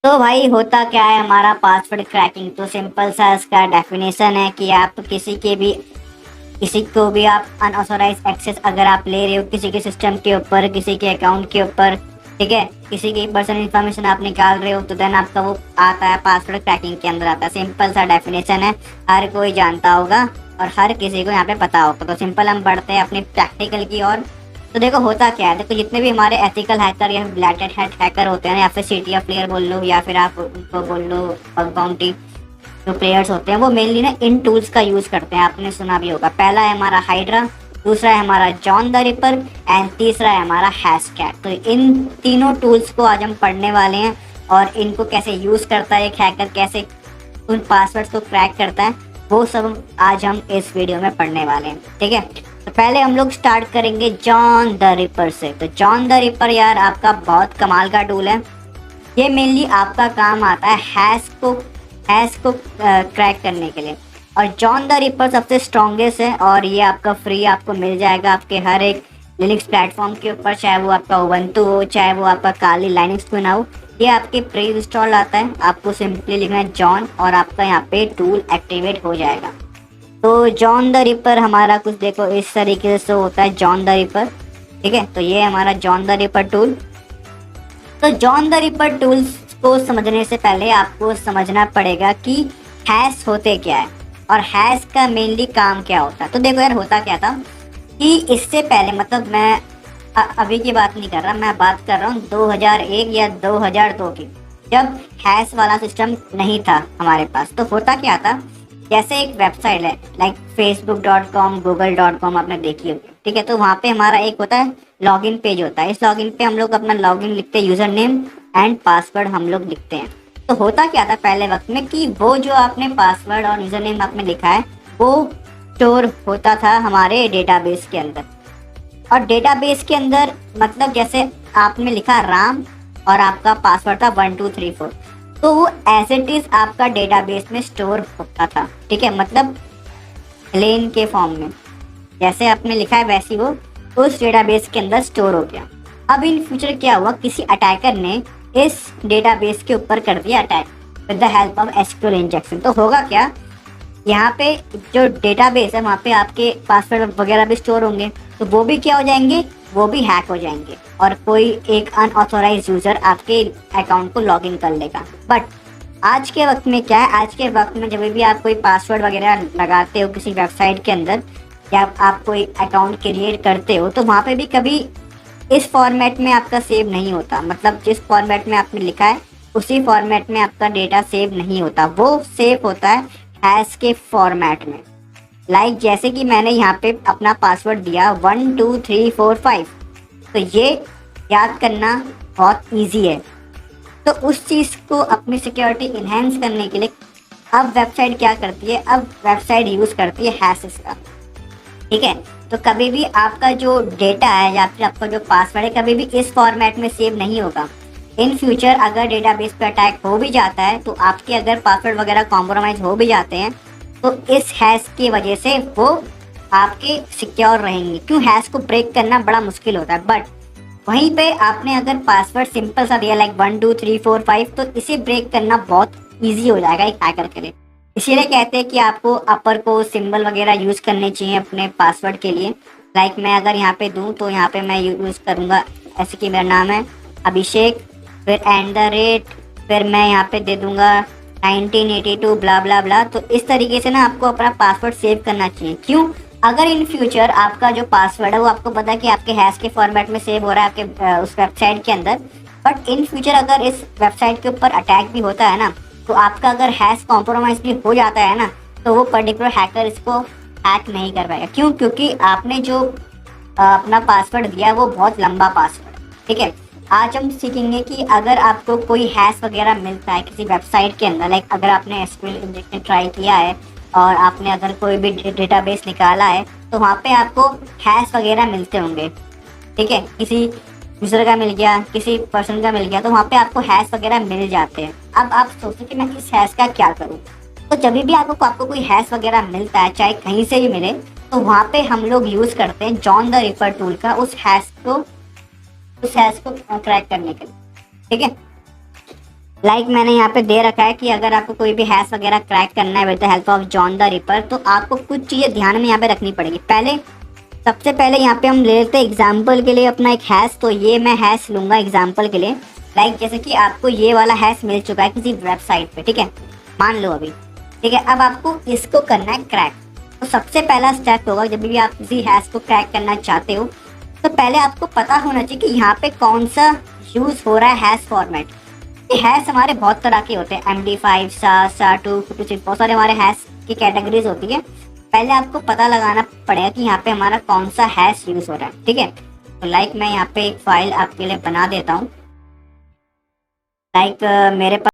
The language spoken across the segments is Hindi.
तो भाई होता क्या है हमारा पासवर्ड क्रैकिंग। तो सिंपल सा इसका डेफिनेशन है कि आप किसी को भी आप अनऑथोराइज एक्सेस अगर आप ले रहे हो किसी के सिस्टम के ऊपर, किसी के अकाउंट के ऊपर, ठीक है, किसी की पर्सनल इन्फॉर्मेशन आप निकाल रहे हो, तो देन आपका वो आता है पासवर्ड क्रैकिंग के अंदर आता है। सिंपल सा डेफिनेशन है, हर कोई जानता होगा और हर किसी को यहाँ पे पता होगा। तो सिंपल हम बढ़ते हैं अपने प्रैक्टिकल की ओर। तो देखो होता क्या है, देखो जितने भी हमारे एथिकल हैकर या ब्लैक हैट हैकर होते हैं, या फिर सीटीएफ प्लेयर बोल लो, या फिर आप उनको बोल लो बग बाउंटी, जो प्लेयर्स होते हैं वो मेनली ना इन टूल्स का यूज करते हैं। आपने सुना भी होगा, पहला है हमारा हाइड्रा, दूसरा है हमारा जॉन द रिपर एंड तीसरा है हमारा हैशकैट। तो इन तीनों टूल्स को आज हम पढ़ने वाले हैं और इनको कैसे यूज करता है एक हैकर, कैसे उन पासवर्ड्स को क्रैक करता है, वो सब आज हम इस वीडियो में पढ़ने वाले हैं। ठीक है, तो पहले हम लोग स्टार्ट करेंगे जॉन द रिपर से। तो जॉन द रिपर यार आपका बहुत कमाल का टूल है। ये मेनली आपका काम आता है हैश को क्रैक करने के लिए। और जॉन द रिपर सबसे स्ट्रॉन्गेस्ट है और ये आपका फ्री आपको मिल जाएगा आपके हर एक लिनक्स प्लेटफॉर्म के ऊपर, चाहे वो आपका उबंटू हो, चाहे वो आपका काली लाइनक्स क्यों ना हो। ये आपके प्री इंस्टॉल आता है, आपको सिंपली लिखना है जॉन और आपका यहाँ पे टूल एक्टिवेट हो जाएगा। तो जॉन द रिपर हमारा कुछ देखो इस तरीके से होता है जॉन द रिपर। ठीक है, तो ये हमारा जॉन द रिपर टूल। तो जॉन द रिपर टूल्स को समझने से पहले आपको समझना पड़ेगा कि हैश होते क्या है और हैश का मेनली काम क्या होता है। तो देखो यार होता क्या था कि इससे पहले, मतलब मैं अभी की बात नहीं कर रहा, मैं बात कर रहा हूँ 2001 या 2002 की, जब हैश वाला सिस्टम नहीं था हमारे पास। तो होता क्या था, जैसे एक वेबसाइट है लाइक facebook.com, google.com आपने देखी होगी, ठीक है। तो वहाँ पे हमारा एक होता है लॉगिन पेज होता है। इस लॉगिन पे हम लोग अपना लॉगिन लिखते हैं, यूजर नेम एंड पासवर्ड हम लोग लिखते हैं। तो होता क्या था पहले वक्त में कि वो जो आपने पासवर्ड और यूजर नेम आपने लिखा है वो स्टोर होता था हमारे डेटाबेस के अंदर। और डेटाबेस के अंदर मतलब जैसे आपने लिखा राम और आपका पासवर्ड था 1234, तो वो एज इट इज आपका डेटाबेस में स्टोर होता था। ठीक है, मतलब लेन के फॉर्म में जैसे आपने लिखा है वैसे वो उस डेटाबेस के अंदर स्टोर हो गया। अब इन फ्यूचर क्या हुआ, किसी अटैकर ने इस डेटाबेस के ऊपर कर दिया attack with the help of SQL injection. तो होगा क्या, यहाँ पे जो डेटाबेस है वहाँ पे आपके पासवर्ड वगैरह भी स्टोर होंगे, तो वो भी क्या हो जाएंगे, वो भी हैक हो जाएंगे और कोई एक अनऑथोराइज यूजर आपके अकाउंट को लॉगिन कर लेगा। बट आज के वक्त में क्या है, आज के वक्त में जब भी आप कोई पासवर्ड वगैरह लगाते हो किसी वेबसाइट के अंदर या आप कोई अकाउंट क्रिएट करते हो, तो वहाँ पे भी कभी इस फॉर्मेट में आपका सेव नहीं होता। मतलब जिस फॉर्मेट में आपने लिखा है उसी फॉर्मेट में आपका डेटा सेव नहीं होता, वो सेव होता है हैश के फॉर्मेट में। लाइक जैसे कि मैंने यहाँ पे अपना पासवर्ड दिया 12345, तो ये याद करना बहुत इजी है। तो उस चीज़ को अपनी सिक्योरिटी इन्हेंस करने के लिए अब वेबसाइट क्या करती है, अब वेबसाइट यूज़ करती है हैशेस का। ठीक है, तो कभी भी आपका जो डेटा है या फिर आपका जो पासवर्ड है कभी भी इस फॉर्मेट में सेव नहीं होगा। इन फ्यूचर अगर डेटाबेस पे अटैक हो भी जाता है, तो आपके अगर पासवर्ड वगैरह कॉम्प्रोमाइज हो भी जाते हैं, तो इस हैश की वजह से वो आपके सिक्योर रहेंगे। क्यों, हैश को ब्रेक करना बड़ा मुश्किल होता है, बट वहीं पे आपने अगर पासवर्ड सिंपल सा दिया लाइक 12345, तो इसे ब्रेक करना बहुत ईजी हो जाएगा एक हैकर के लिए। इसीलिए कहते हैं कि आपको अपर को सिंबल वगैरह यूज़ करने चाहिए अपने पासवर्ड के लिए। लाइक मैं अगर यहाँ पे दूँ तो यहाँ पे मैं यूज़ करूँगा ऐसे कि मेरा नाम है अभिषेक, फिर @, फिर मैं यहाँ पे दे दूँगा 1982 ब्ला ब्ला ब्ला। तो इस तरीके से ना आपको अपना पासवर्ड सेव करना चाहिए। क्यों, अगर इन फ्यूचर आपका जो पासवर्ड है वो आपको पता है कि आपके हैश के फॉर्मेट में सेव हो रहा है आपके उस वेबसाइट के अंदर, बट इन फ्यूचर अगर इस वेबसाइट के ऊपर अटैक भी होता है ना, तो आपका अगर हैश कॉम्प्रोमाइज भी हो जाता है ना, तो वो पर्टिकुलर हैकर इसको हैक नहीं कर पाएगा। क्यों, क्योंकि आपने जो अपना पासवर्ड दिया वो बहुत लंबा पासवर्ड। ठीक है, आज हम सीखेंगे कि अगर आपको कोई हैश वगैरह मिलता है किसी वेबसाइट के अंदर, लाइक अगर आपने एसक्यूएल इंजेक्शन ट्राई किया है और आपने अगर कोई भी डेटाबेस निकाला है, तो वहाँ पे आपको हैश वगैरह मिलते होंगे। ठीक है, किसी यूजर का मिल गया, किसी पर्सन का मिल गया, तो वहाँ पे आपको हैश वगैरह मिल जाते हैं। अब आप सोचते कि मैं इस हैश का क्या करूँ। तो जब भी आपको कोई हैश वगैरह मिलता है, चाहे कहीं से भी मिले, तो वहाँ पे हम लोग यूज़ करते हैं जॉन द रिपर टूल का उस हैश को क्रैक करने के लिए। ठीक है, लाइक मैंने यहाँ पे दे रखा है कि अगर आपको कोई भी हैश वगैरह क्रैक करना है with the help of John the ripper, तो आपको कुछ चीज़ें ध्यान में यहाँ पे रखनी पड़ेगी। पहले सबसे पहले यहाँ पे हम ले लेते हैं एग्जाम्पल के लिए अपना एक हैश। तो ये मैं हैश लूंगा एग्जाम्पल के लिए। लाइक जैसे कि आपको ये वाला हैश मिल चुका है किसी वेबसाइट पे, ठीक है, मान लो अभी, ठीक है। अब आपको इसको करना है क्रैक। तो सबसे पहला स्टेप होगा, जब भी आप किसी हैश को क्रैक करना चाहते हो, तो पहले आपको पता होना चाहिए कि यहाँ पे कौन सा यूज हो रहा है हैश फॉर्मेट। ये हैश हमारे बहुत तरह के होते हैं, MD5 SHA-2 कुछ बहुत सारे हमारे हैश की कैटेगरीज होती है। पहले आपको पता लगाना पड़ेगा कि यहाँ पे हमारा कौन सा हैश यूज हो रहा है, ठीक है। तो लाइक मैं यहाँ पे एक फाइल आपके लिए बना देता हूँ। लाइक मेरे पास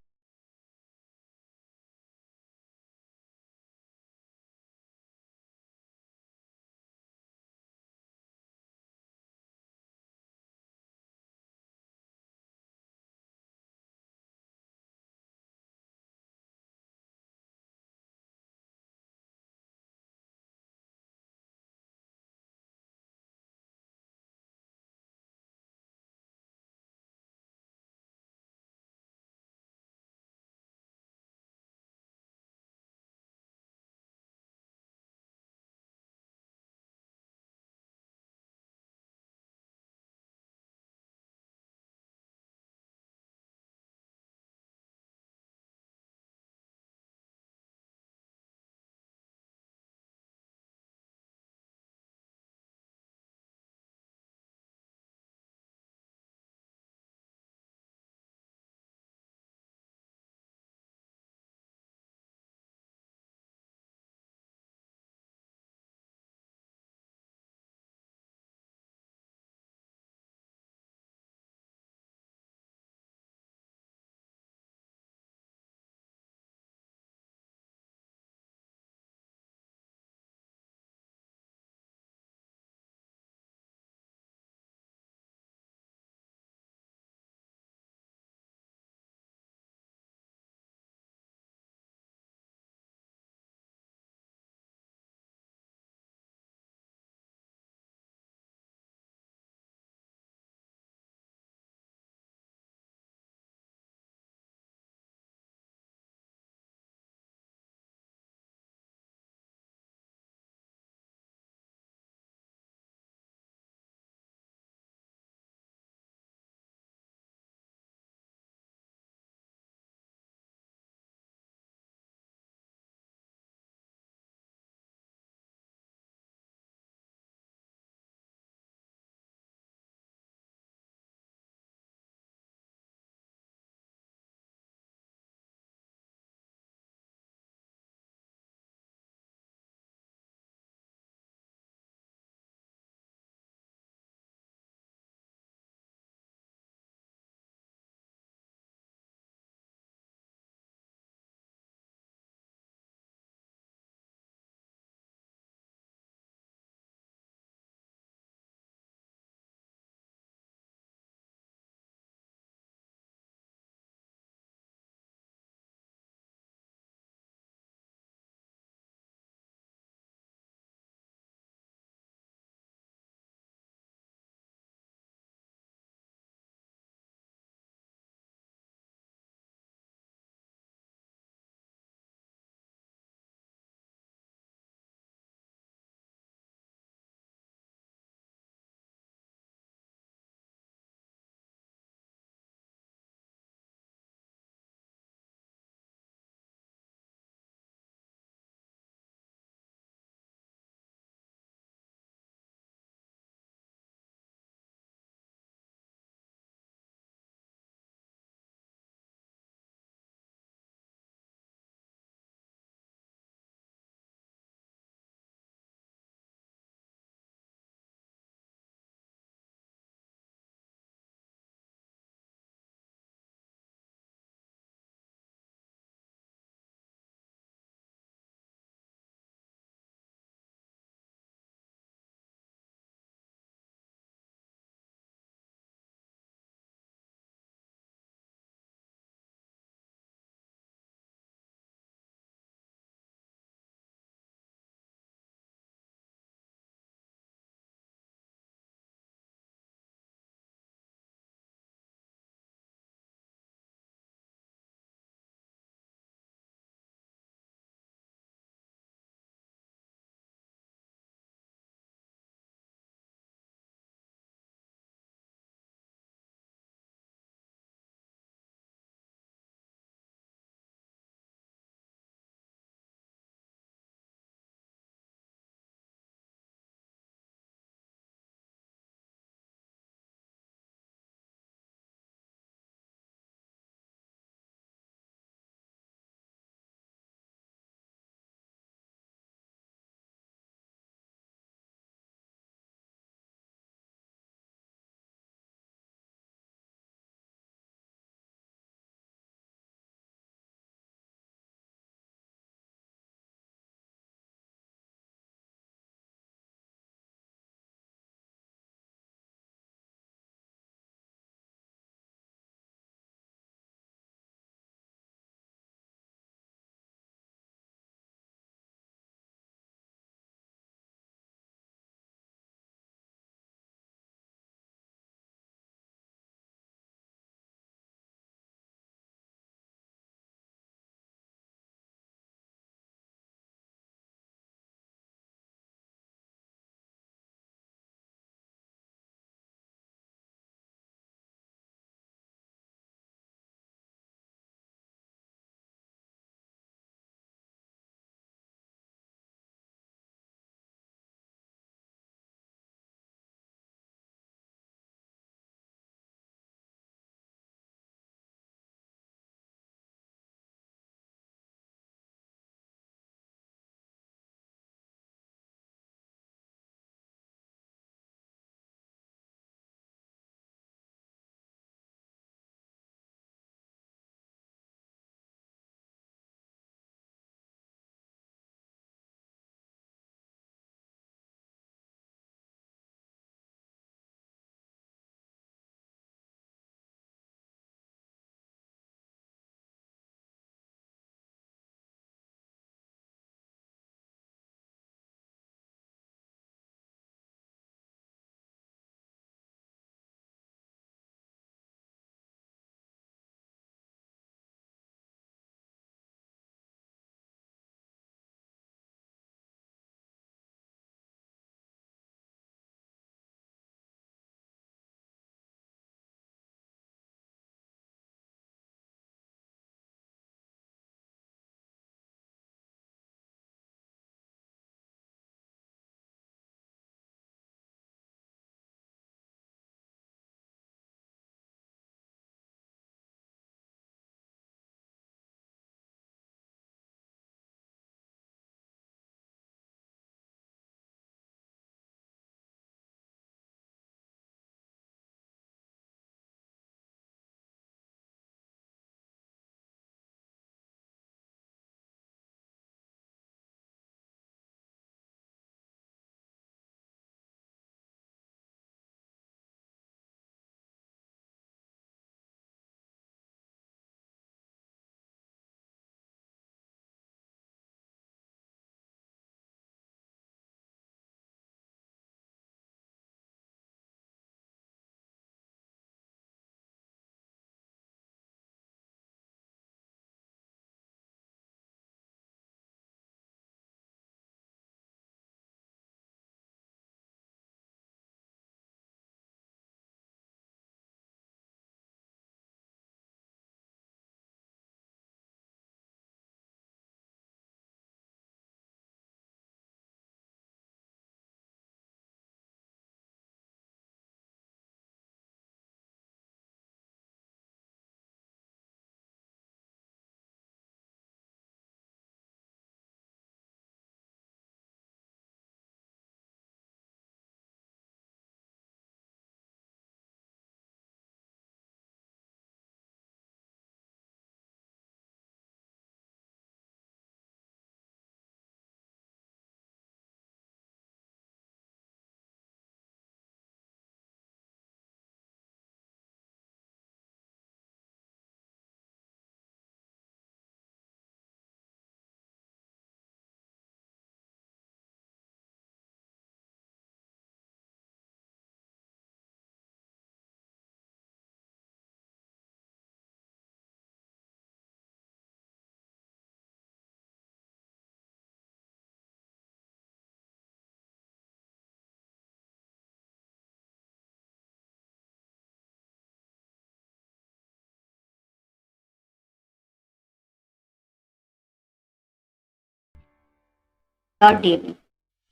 डॉट डी बी।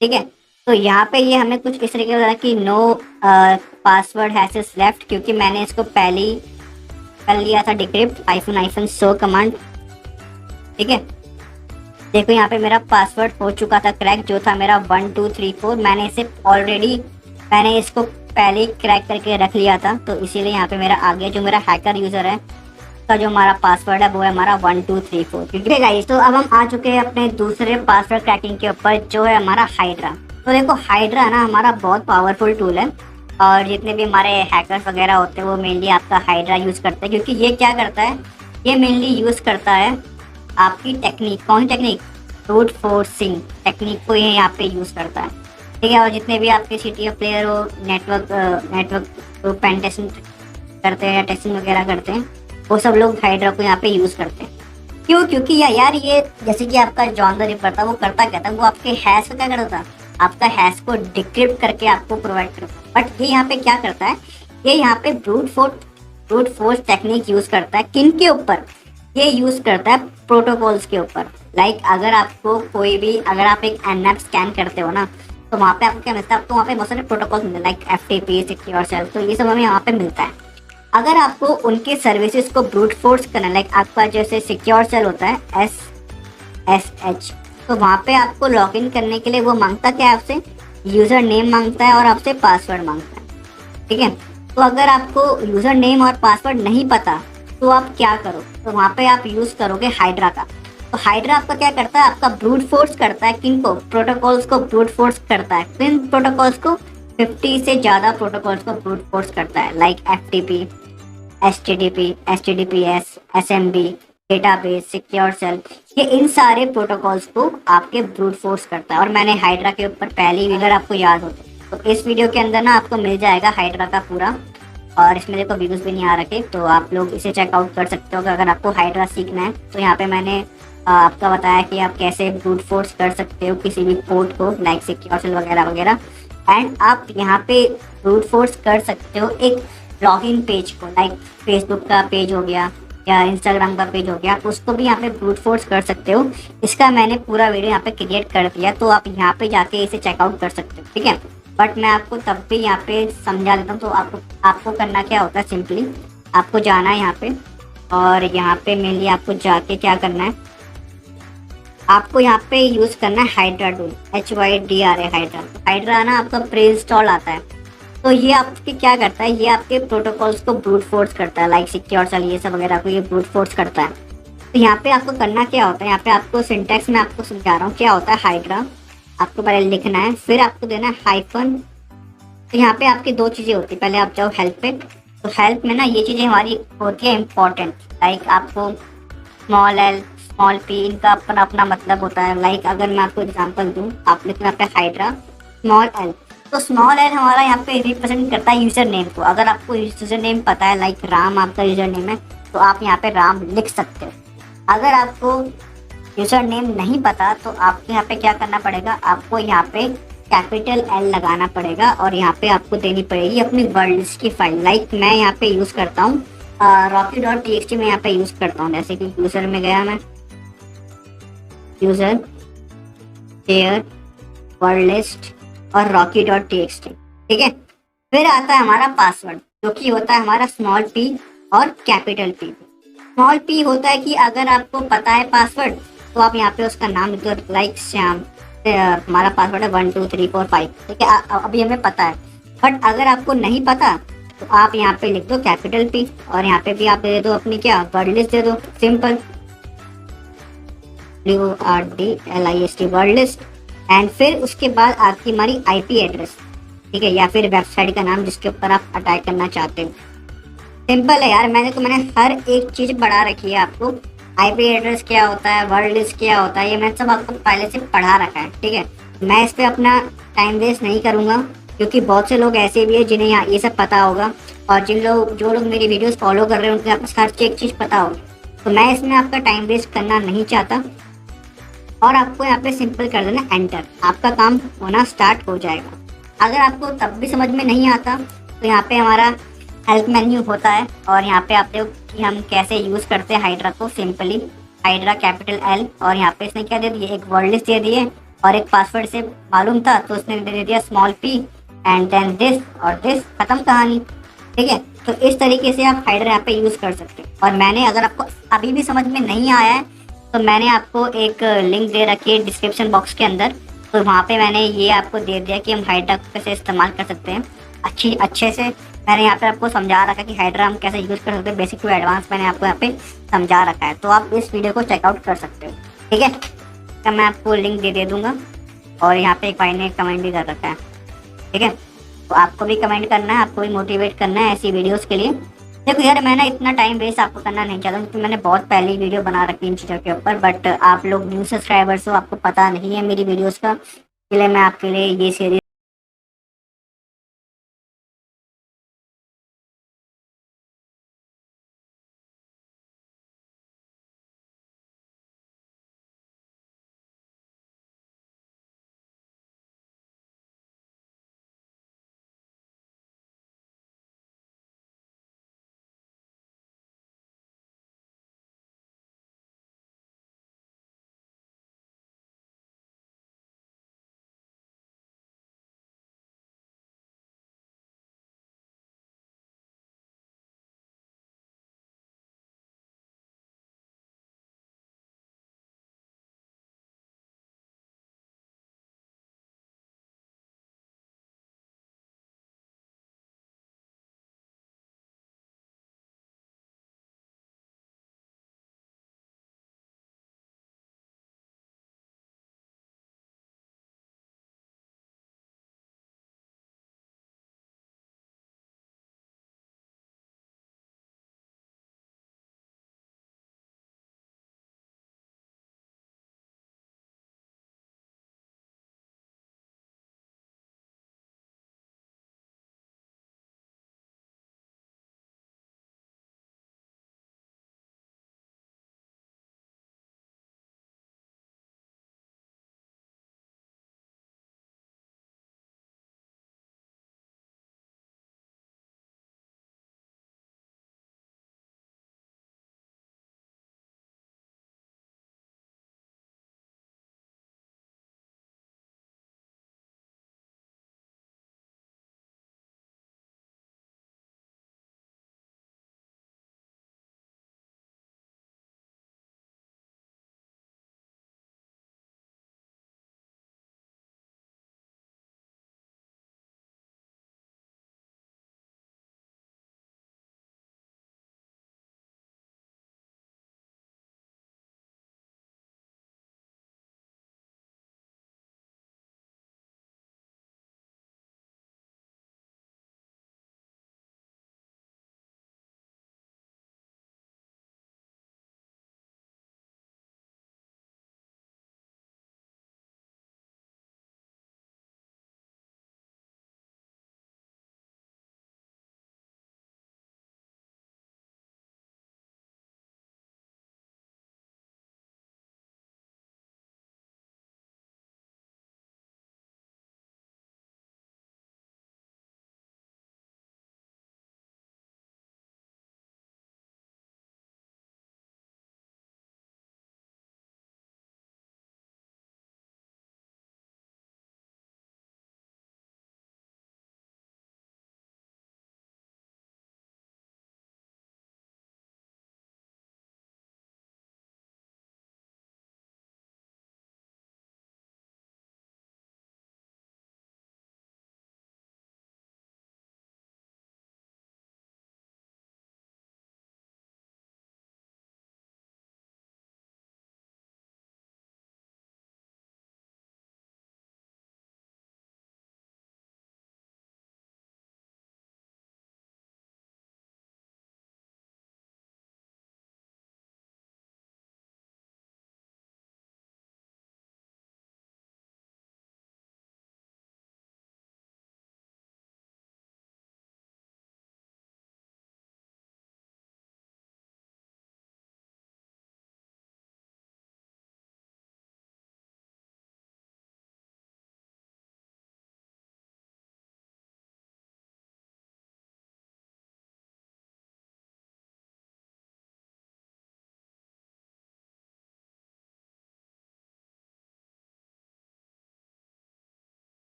ठीक है, तो यहाँ पे ये हमें कुछ इस तरीके का कि no password has is left, क्योंकि मैंने इसको पहले ही कर लिया था डिक्रिप्ट आईफोन शो कमांड। ठीक है, देखो यहाँ पे मेरा पासवर्ड हो चुका था क्रैक, जो था मेरा 1234। मैंने इसको पहले ही क्रैक करके रख लिया था, तो इसीलिए यहाँ पे मेरा आ गया। जो मेरा हैकर यूजर है का जो हमारा पासवर्ड है वो है हमारा 1234। ठीक है गाइस, तो अब हम आ चुके हैं अपने दूसरे पासवर्ड क्रैकिंग के ऊपर, जो है हमारा हाइड्रा। तो देखो हाइड्रा ना हमारा बहुत पावरफुल टूल है, और जितने भी हमारे हैकर्स वगैरह होते हैं वो मेनली आपका हाइड्रा यूज़ करते हैं, क्योंकि ये क्या करता है, ये मेनली यूज़ करता है आपकी टेक्निक, कौन सी टेक्निक, ब्रूट फोर्सिंग टेक्निक को ये यहाँ पे यूज़ करता है। ठीक है, और जितने भी आपके CTF प्लेयर हो, नेटवर्क पेन टेस्टिंग करते हैं या टेस्टिंग वगैरह करते हैं, वो सब लोग हाइड्रा को यहाँ पे यूज़ करते हैं। क्यों? क्योंकि यार ये जैसे कि आपका जॉन द रिपर था, वो करता क्या था, वो आपके हैश को क्या करता था, आपका हैश को डिक्रिप्ट करके आपको प्रोवाइड करता है। बट ये यहाँ पे क्या करता है, ये यहाँ पे ब्रूट फोर्स टेक्निक यूज़ करता है। किन के ऊपर? ये यूज़ करता है प्रोटोकॉल्स के ऊपर। लाइक अगर आपको कोई भी, अगर आप एक एनएप स्कैन करते हो ना, तो वहाँ पे आपको क्या मिलता है, आपको वहाँ पे बहुत सारे प्रोटोकॉल्स मिलते हैं, लाइक FTP, सिक्योर सेल, तो ये सब हमें यहाँ पे मिलता है। अगर आपको उनके सर्विसेज को ब्रूट फोर्स करना, लाइक आपका जैसे सिक्योर सेल होता है SSH, तो वहाँ पे आपको लॉग इन करने के लिए वो मांगता क्या है आपसे, यूज़र नेम मांगता है और आपसे पासवर्ड मांगता है। ठीक है, तो अगर आपको यूज़र नेम और पासवर्ड नहीं पता तो आप क्या करो, तो वहाँ पे आप यूज़ करोगे हाइड्रा का। तो हाइड्रा आपका क्या करता है, आपका ब्रूट फोर्स करता है, किनको, प्रोटोकॉल्स को ब्रूट फोर्स करता है। किन प्रोटोकॉल्स को? 50 से ज़्यादा प्रोटोकॉल्स को ब्रूट फोर्स करता है, like FTP, HTTP, HTTPS, SMB, database, secure shell, ये इन सारे प्रोटोकॉल्स को आपके ब्रूट फोर्स करता है। और मैंने हाइड्रा के ऊपर पहले ही, अगर आपको याद हो तो इस वीडियो के अंदर ना आपको मिल जाएगा हाइड्रा का पूरा, और इसमें देखो व्यूज़ भी नहीं आ रखे, तो आप लोग इसे चेकआउट कर सकते हो अगर आपको हाइड्रा सीखना है। तो यहाँ पे मैंने आपका बताया कि आप कैसे ब्रूट फोर्स कर सकते हो किसी भी पोर्ट को, लाइक सिक्योर सेल वगैरह वगैरह। एंड आप यहाँ पे ब्रूट फोर्स कर सकते हो एक लॉगिन पेज को, लाइक फेसबुक का पेज हो गया या इंस्टाग्राम का पेज हो गया, उसको भी यहाँ पे ब्रूट फोर्स कर सकते हो। इसका मैंने पूरा वीडियो यहाँ पे क्रिएट कर दिया, तो आप यहाँ पे जाके इसे चेकआउट कर सकते हो। ठीक है, बट मैं आपको तब भी यहाँ पे समझा देता हूँ। तो आपको करना क्या होता है, सिंपली आपको जाना है यहाँ पे, और यहाँ पे मेनली आपको जाके क्या करना है, आपको यहाँ पे यूज़ करना है hydra tool, HYDRA hydra. Hydra ना आपका प्री इंस्टॉल आता है, तो ये आपके क्या करता है, ये आपके प्रोटोकॉल्स को ब्रूट फोर्स करता है, लाइक सिक्योर सेल ये सब वगैरह को ये ब्रूट फोर्स करता है। तो यहाँ पे आपको करना क्या होता है, यहाँ पे आपको सिंटैक्स में आपको समझा रहा हूँ क्या होता है हाइड्रा। आपको पहले लिखना है, फिर आपको देना है हाइफन। तो यहाँ पे आपकी दो चीज़ें होती है, पहले आप जाओ हेल्प पे, तो हेल्प में ना ये चीज़ें हमारी होती है इंपॉर्टेंट, लाइक आपको स्मॉल L, स्मॉल P, इनका अपना अपना मतलब होता है। लाइक अगर मैं आपको एग्जांपल दूँ, आप लिखना यहाँ पे हाइड्रा स्मॉल L, तो स्मॉल L हमारा यहाँ पे रिप्रेजेंट करता है यूज़र नेम को। अगर आपको यूज़र नेम पता है, लाइक राम आपका यूज़र नेम है, तो आप यहाँ पे राम लिख सकते हो। अगर आपको यूज़र नेम नहीं पता तो आपको यहाँ पे क्या करना पड़ेगा, आपको यहाँ पे कैपिटल L लगाना पड़ेगा, और यहाँ पे आपको देनी पड़ेगी अपनी वर्ड लिस्ट की फाइल। लाइक मैं यहाँ पे यूज़ करता हूँ rocky.txt में यहाँ पे यूज़ करता हूँ। जैसे कि यूज़र में गया मैं, यूज़र, शेयर, वर्ड लिस्ट और rocky.txt। ठीक है, फिर आता है हमारा पासवर्ड, जो कि होता है हमारा स्मॉल p और कैपिटल P। स्मॉल p होता है कि अगर आपको पता है पासवर्ड, तो आप यहाँ पे उसका नाम लिख दो, लाइक श्याम, हमारा पासवर्ड है 1 2 3 4 5। ठीक है, अभी हमें पता है। बट अगर आपको नहीं पता तो आप यहाँ पे लिख दो कैपिटल P, और यहाँ पे भी आप दे दो अपनी क्या, वर्ड लिस्ट दे दो, simple WORDLIST word list. And फिर उसके बाद आपकी हमारी IP एड्रेस, ठीक है, या फिर वेबसाइट का नाम जिसके ऊपर आप अटैक करना चाहते हो। सिंपल है यार, मैंने हर एक चीज़ बढ़ा रखी है आपको। IP एड्रेस क्या होता है, वर्ड लिस्ट क्या होता है, ये मैंने सब आपको पहले से पढ़ा रखा है। ठीक है, मैं इस पर अपना टाइम वेस्ट नहीं करूँगा, क्योंकि बहुत से लोग ऐसे भी है जिन्हें ये सब पता होगा, और जो लोग मेरी वीडियोस फॉलो कर रहे हैं उनके पास हर एक चीज़ पता होगी। तो मैं इसमें आपका टाइम वेस्ट करना नहीं चाहता, और आपको यहाँ पे सिंपल कर देना एंटर, आपका काम होना स्टार्ट हो जाएगा। अगर आपको तब भी समझ में नहीं आता तो यहाँ पे हमारा हेल्प मेन्यू होता है, और यहाँ पे आप देखो कि हम कैसे यूज़ करते हैं हाइड्रा को। सिंपली हाइड्रा कैपिटल L, और यहाँ पे इसने क्या दे दिए, एक वर्ड लिस्ट दे दिए, और एक पासवर्ड से मालूम था तो उसने दे दिया small p and then this और दिस, खत्म कहानी। ठीक है, तो इस तरीके से आप हाइडर यहाँ पे यूज कर सकते हैं। और मैंने, अगर आपको अभी भी समझ में नहीं आया है तो मैंने आपको एक लिंक दे रखी है डिस्क्रिप्शन बॉक्स के अंदर, तो वहाँ पे मैंने ये आपको दे दिया कि हम हाइड्रा को कैसे इस्तेमाल कर सकते हैं अच्छे से। मैंने यहाँ पे आपको समझा रखा है कि हाइड्रा हम कैसे यूज़ कर सकते हैं, बेसिक टू एडवांस मैंने आपको यहाँ पे समझा रखा है, तो आप इस वीडियो को चेकआउट कर सकते हो। ठीक है, तो मैं आपको लिंक दे दूँगा और यहाँ पे एक भाई ने कमेंट भी कर रखा है। ठीक है, तो आपको भी कमेंट करना है, आपको भी मोटिवेट करना है ऐसी वीडियोज़ के लिए। देखो यार, मैं ना इतना टाइम वेस्ट आपको करना नहीं चाहता क्योंकि मैंने बहुत पहले वीडियो बना रखी है इन चीज़ों के ऊपर, बट आप लोग न्यू सब्सक्राइबर्स हो, आपको पता नहीं है मेरी वीडियोस का, इसलिए मैं आपके लिए ये सीरीज